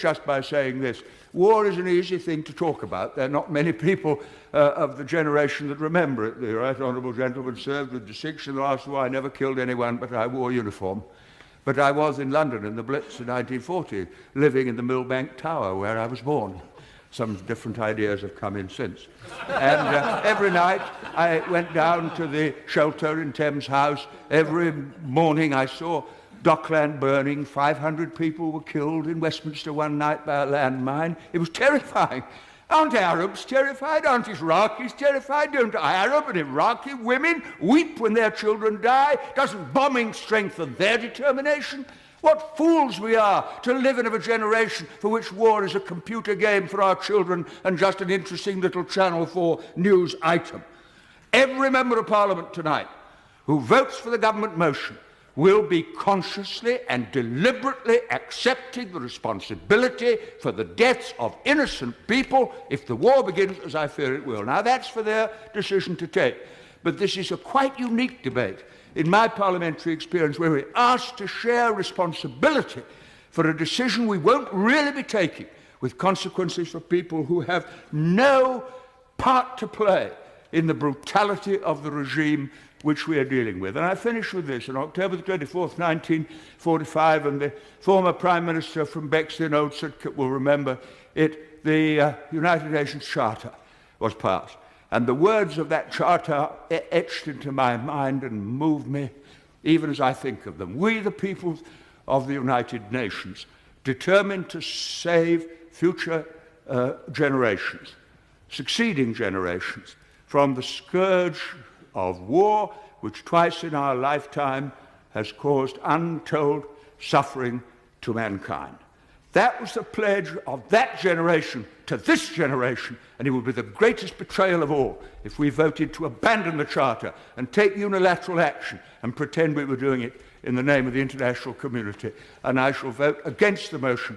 just by saying this. War is an easy thing to talk about. There are not many people of the generation that remember it. The right honourable gentleman served with distinction in the last war. I never killed anyone, but I wore uniform. But I was in London in the Blitz in 1940, living in the Millbank Tower where I was born. Some different ideas have come in since. And every night I went down to the shelter in Thames House. Every morning I saw Dockland burning. 500 people were killed in Westminster one night by a landmine. It was terrifying. Aren't Arabs terrified? Aren't Iraqis terrified? Don't Arab and Iraqi women weep when their children die? Doesn't bombing strengthen their determination? What fools we are to live in a generation for which war is a computer game for our children and just an interesting little Channel 4 news item. Every member of Parliament tonight who votes for the government motion will be consciously and deliberately accepting the responsibility for the deaths of innocent people if the war begins, as I fear it will. Now, that's for their decision to take. But this is a quite unique debate in my parliamentary experience where we're asked to share responsibility for a decision we won't really be taking, with consequences for people who have no part to play in the brutality of the regime which we are dealing with. And I finish with this. On October the 24th, 1945, and the former Prime Minister from Bexley Old Sidcup will remember it, the United Nations Charter was passed. And the words of that charter are etched into my mind and move me even as I think of them. We, the peoples of the United Nations, determined to save future generations, succeeding generations, from the scourge of war, which twice in our lifetime has caused untold suffering to mankind. That was the pledge of that generation to this generation, and it would be the greatest betrayal of all if we voted to abandon the Charter and take unilateral action and pretend we were doing it in the name of the international community. And I shall vote against the motion